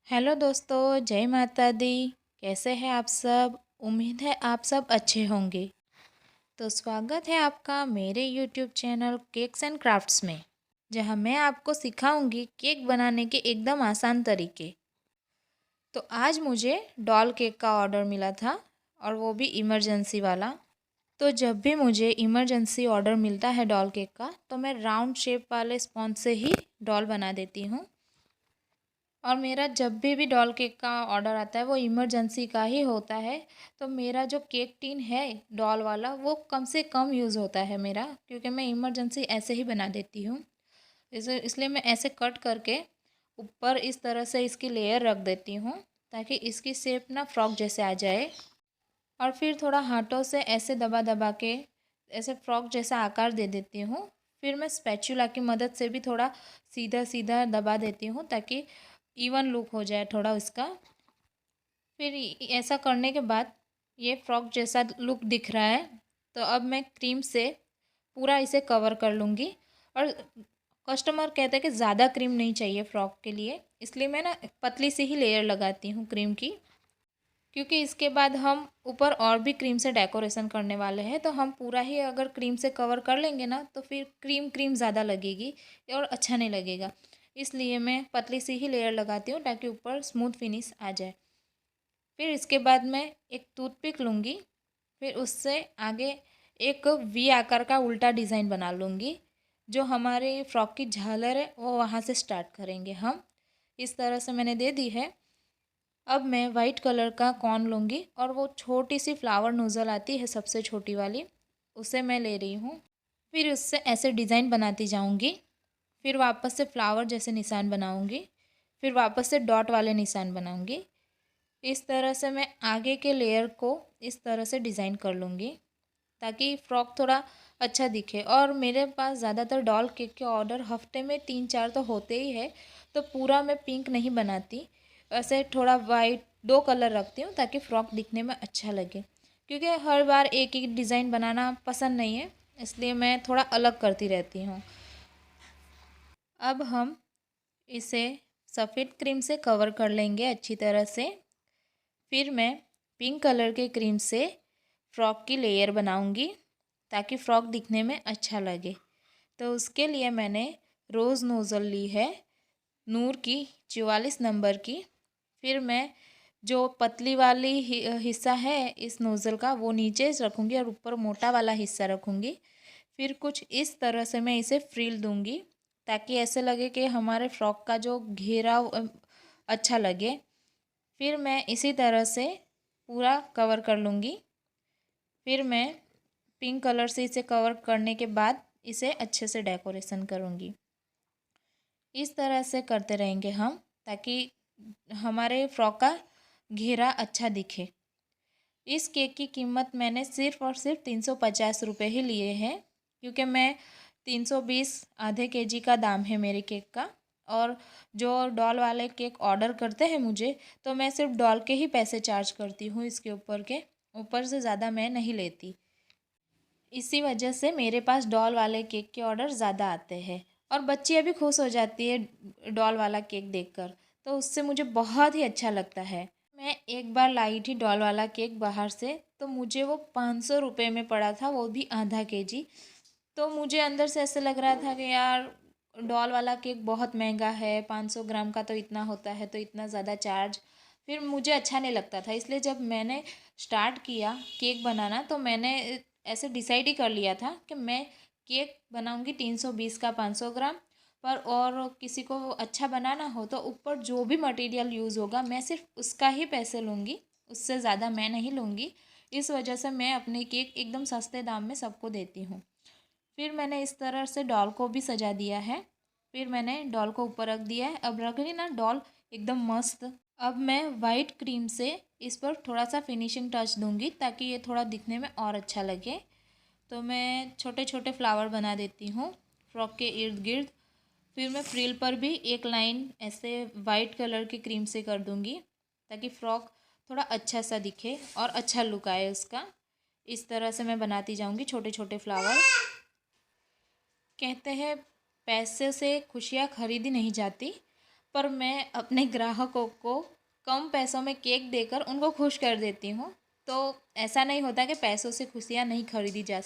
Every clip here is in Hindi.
हेलो दोस्तों, जय माता दी। कैसे हैं आप सब? उम्मीद है आप सब अच्छे होंगे। तो स्वागत है आपका मेरे YouTube channel cakes and crafts में, जहां मैं आपको सिखाऊंगी केक बनाने के एकदम आसान तरीके। तो आज मुझे डॉल केक का ऑर्डर मिला था, और वो भी इमरजेंसी वाला। तो जब भी मुझे इमरजेंसी ऑर्डर मिलता है डॉल केक का, तो मैं राउंड शेप वाले स्पॉन्ज से ही डॉल बना देती हूँ। और मेरा जब भी डॉल केक का ऑर्डर आता है वो इमरजेंसी का ही होता है। तो मेरा जो केक टिन है डॉल वाला, वो कम से कम यूज़ होता है मेरा, क्योंकि मैं इमरजेंसी ऐसे ही बना देती हूँ। इसलिए मैं ऐसे कट करके ऊपर इस तरह से इसकी लेयर रख देती हूँ, ताकि इसकी शेप ना फ्रॉक जैसे आ जाए। और फिर थोड़ा हाथों से ऐसे दबा दबा के ऐसे फ्रॉक जैसा आकार दे देती हूँ। फिर मैं स्पैचुला की मदद से भी थोड़ा सीधा सीधा दबा देती हूँ, ताकि इवन लुक हो जाए थोड़ा इसका। फिर ऐसा करने के बाद ये फ्रॉक जैसा लुक दिख रहा है। तो अब मैं क्रीम से पूरा इसे कवर कर लूँगी। और कस्टमर कहते हैं कि ज़्यादा क्रीम नहीं चाहिए फ़्रॉक के लिए, इसलिए मैं ना पतली सी ही लेयर लगाती हूँ क्रीम की। क्योंकि इसके बाद हम ऊपर और भी क्रीम से डेकोरेशन करने वाले हैं, तो हम पूरा ही अगर क्रीम से कवर कर लेंगे ना, तो फिर क्रीम क्रीम ज़्यादा लगेगी और अच्छा नहीं लगेगा। इसलिए मैं पतली सी ही लेयर लगाती हूँ, ताकि ऊपर स्मूथ फिनिश आ जाए। फिर इसके बाद मैं एक टूथपिक लूँगी। फिर उससे आगे एक वी आकार का उल्टा डिज़ाइन बना लूँगी। जो हमारे फ्रॉक की झालर है वो वहाँ से स्टार्ट करेंगे हम। इस तरह से मैंने दे दी है। अब मैं वाइट कलर का कॉर्न लूँगी, और वो छोटी सी फ्लावर नोज़ल आती है सबसे छोटी वाली, उसे मैं ले रही हूँ। फिर उससे ऐसे डिज़ाइन बनाती जाऊँगी। फिर वापस से फ्लावर जैसे निशान बनाऊँगी। फिर वापस से डॉट वाले निशान बनाऊँगी। इस तरह से मैं आगे के लेयर को इस तरह से डिज़ाइन कर लूँगी, ताकि फ़्रॉक थोड़ा अच्छा दिखे। और मेरे पास ज़्यादातर डॉल केक के ऑर्डर हफ्ते में 3-4 तो होते ही है। तो पूरा मैं पिंक नहीं बनाती, ऐसे थोड़ा वाइट 2 कलर रखती हूँ, ताकि फ़्रॉक दिखने में अच्छा लगे। क्योंकि हर बार एक ही डिज़ाइन बनाना पसंद नहीं है, इसलिए मैं थोड़ा अलग करती रहती हूँ। अब हम इसे सफ़ेद क्रीम से कवर कर लेंगे अच्छी तरह से। फिर मैं पिंक कलर के क्रीम से फ़्रॉक की लेयर बनाऊंगी, ताकि फ़्रॉक दिखने में अच्छा लगे। तो उसके लिए मैंने रोज़ नोज़ल ली है नूर की 44 नंबर की। फिर मैं जो पतली वाली हिस्सा है इस नोज़ल का वो नीचे रखूँगी, और ऊपर मोटा वाला हिस्सा रखूँगी। फिर कुछ इस तरह से मैं इसे फ्रिल दूँगी, ताकि ऐसे लगे कि हमारे फ्रॉक का जो घेराव अच्छा लगे। फिर मैं इसी तरह से पूरा कवर कर लूँगी। फिर मैं पिंक कलर से इसे कवर करने के बाद इसे अच्छे से डेकोरेशन करूँगी। इस तरह से करते रहेंगे हम, ताकि हमारे फ्रॉक का घेरा अच्छा दिखे। इस केक की कीमत मैंने सिर्फ़ और सिर्फ 350 रुपये ही लिए हैं, क्योंकि मैं 320 आधे केजी का दाम है मेरे केक का। और जो डॉल वाले केक ऑर्डर करते हैं मुझे, तो मैं सिर्फ डॉल के ही पैसे चार्ज करती हूँ, इसके ऊपर से ज़्यादा मैं नहीं लेती। इसी वजह से मेरे पास डॉल वाले केक के ऑर्डर ज़्यादा आते हैं। और बच्चियाँ भी खुश हो जाती है डॉल वाला केक देखकर, तो उससे मुझे बहुत ही अच्छा लगता है। मैं एक बार लाई थी डॉल वाला केक बाहर से, तो मुझे वो 500 रुपये में पड़ा था, वो भी आधा केजी। तो मुझे अंदर से ऐसे लग रहा था कि यार डॉल वाला केक बहुत महंगा है, 500 ग्राम का तो इतना होता है, तो इतना ज़्यादा चार्ज। फिर मुझे अच्छा नहीं लगता था, इसलिए जब मैंने स्टार्ट किया केक बनाना, तो मैंने ऐसे डिसाइड ही कर लिया था कि मैं केक बनाऊंगी 320 का 500 ग्राम पर। और किसी को अच्छा बनाना हो तो ऊपर जो भी मटेरियल यूज़ होगा मैं सिर्फ उसका ही पैसे लूँगी, उससे ज़्यादा मैं नहीं लूँगी। इस वजह से मैं अपने केक एकदम सस्ते दाम में सबको देती हूँ। फिर मैंने इस तरह से डॉल को भी सजा दिया है। फिर मैंने डॉल को ऊपर रख दिया है। अब रख ली ना डॉल एकदम मस्त। अब मैं वाइट क्रीम से इस पर थोड़ा सा फिनिशिंग टच दूंगी, ताकि ये थोड़ा दिखने में और अच्छा लगे। तो मैं छोटे छोटे फ्लावर बना देती हूँ फ्रॉक के इर्द गिर्द। फिर मैं फ्रिल पर भी एक लाइन ऐसे वाइट कलर की क्रीम से कर दूंगी, ताकि फ्रॉक थोड़ा अच्छा सा दिखे और अच्छा लुक आए उसका। इस तरह से मैं बनाती जाऊंगी छोटे छोटे फ्लावर। कहते हैं पैसे से खुशियाँ खरीदी नहीं जाती, पर मैं अपने ग्राहकों को कम पैसों में केक देकर उनको खुश कर देती हूँ। तो ऐसा नहीं होता कि पैसों से खुशियाँ नहीं खरीदी जा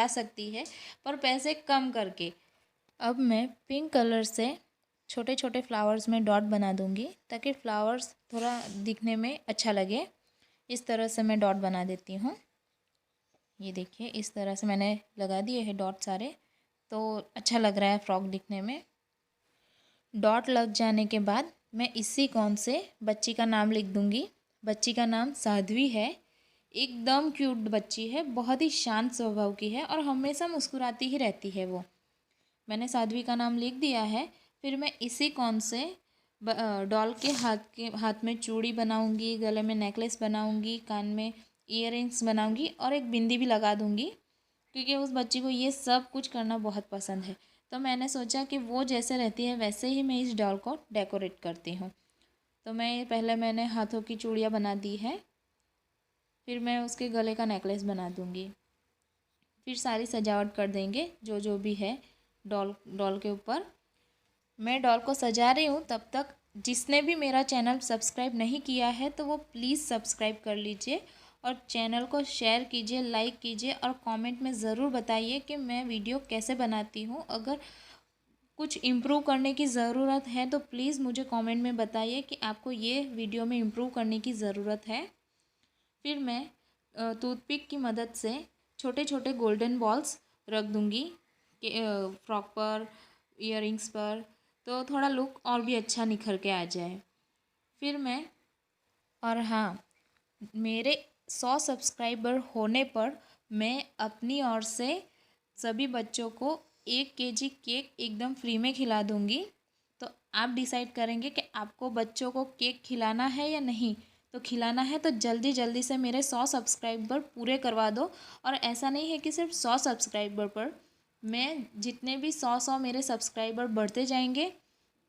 सकती है, पर पैसे कम करके। अब मैं पिंक कलर से छोटे छोटे फ्लावर्स में डॉट बना दूँगी ताकि फ्लावर्स थोड़ा दिखने में अच्छा लगे। इस तरह से मैं डॉट बना देती हूँ। ये देखिए, इस तरह से मैंने लगा दिए हैं डॉट सारे, तो अच्छा लग रहा है फ्रॉक दिखने में। डॉट लग जाने के बाद मैं इसी कोन से बच्ची का नाम लिख दूँगी। बच्ची का नाम साध्वी है। एकदम क्यूट बच्ची है, बहुत ही शांत स्वभाव की है और हमेशा मुस्कुराती ही रहती है वो। मैंने साध्वी का नाम लिख दिया है। फिर मैं इसी कोन से डॉल के हाथ में चूड़ी बनाऊंगी, गले में नेकलेस बनाऊंगी, कान में ईयररिंग्स बनाऊंगी और एक बिंदी भी लगा दूंगी, क्योंकि उस बच्ची को ये सब कुछ करना बहुत पसंद है। तो मैंने सोचा कि वो जैसे रहती है वैसे ही मैं इस डॉल को डेकोरेट करती हूँ। तो मैंने हाथों की चूड़ियाँ बना दी है। फिर मैं उसके गले का नेकलेस बना दूँगी। फिर सारी सजावट कर देंगे जो जो भी है डॉल के ऊपर। मैं डॉल को सजा रही हूँ, तब तक जिसने भी मेरा चैनल सब्सक्राइब नहीं किया है तो वो प्लीज़ सब्सक्राइब कर लीजिए और चैनल को शेयर कीजिए, लाइक कीजिए और कमेंट में ज़रूर बताइए कि मैं वीडियो कैसे बनाती हूँ। अगर कुछ इम्प्रूव करने की ज़रूरत है तो प्लीज़ मुझे कमेंट में बताइए कि आपको ये वीडियो में इम्प्रूव करने की ज़रूरत है। फिर मैं टूथपिक की मदद से छोटे छोटे गोल्डन बॉल्स रख दूँगी फ्रॉक पर, ईयररिंग्स पर, तो थोड़ा लुक और भी अच्छा निखर के आ जाए। फिर मैं और हाँ, मेरे 100 सब्सक्राइबर होने पर मैं अपनी ओर से सभी बच्चों को 1 केजी केक एकदम फ्री में खिला दूँगी। तो आप डिसाइड करेंगे कि आपको बच्चों को केक खिलाना है या नहीं। तो खिलाना है तो जल्दी जल्दी से मेरे 100 सब्सक्राइबर पूरे करवा दो। और ऐसा नहीं है कि सिर्फ 100 सब्सक्राइबर पर, मैं जितने भी 100 मेरे सब्सक्राइबर बढ़ते जाएंगे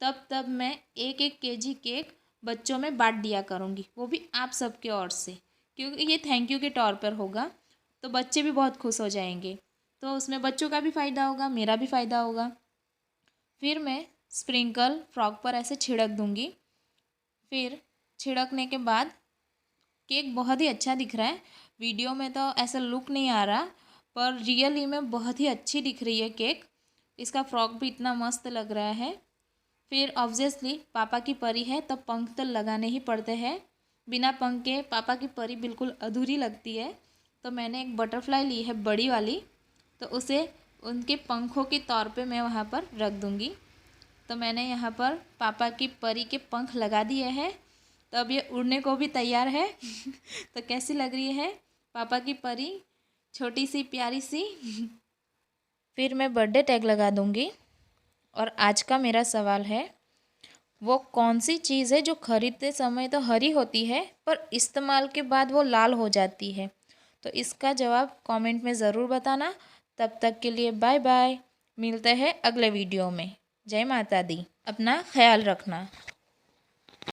तब तब मैं 1 केजी केक बच्चों में बांट दिया करूँगी, वो भी आप सबके ओर से, क्योंकि ये थैंक यू के तौर पर होगा। तो बच्चे भी बहुत खुश हो जाएंगे, तो उसमें बच्चों का भी फ़ायदा होगा, मेरा भी फ़ायदा होगा। फिर मैं स्प्रिंकल फ्रॉक पर ऐसे छिड़क दूँगी। फिर छिड़कने के बाद केक बहुत ही अच्छा दिख रहा है। वीडियो में तो ऐसा लुक नहीं आ रहा, पर रियली में बहुत ही अच्छी दिख रही है केक। इसका फ्रॉक भी इतना मस्त लग रहा है। फिर ऑब्वियसली पापा की परी है तो पंख तो लगाने ही पड़ते हैं। बिना पंख के पापा की परी बिल्कुल अधूरी लगती है। तो मैंने एक बटरफ्लाई ली है बड़ी वाली, तो उसे उनके पंखों के तौर पे मैं वहाँ पर रख दूँगी। तो मैंने यहाँ पर पापा की परी के पंख लगा दिए हैं, तो अब ये उड़ने को भी तैयार है। तो कैसी लग रही है पापा की परी, छोटी सी प्यारी सी। फिर मैं बर्थडे टैग लगा दूँगी। और आज का मेरा सवाल है, वो कौन सी चीज़ है जो खरीदते समय तो हरी होती है पर इस्तेमाल के बाद वो लाल हो जाती है? तो इसका जवाब कमेंट में ज़रूर बताना। तब तक के लिए बाय बाय, मिलते हैं अगले वीडियो में। जय माता दी, अपना ख्याल रखना।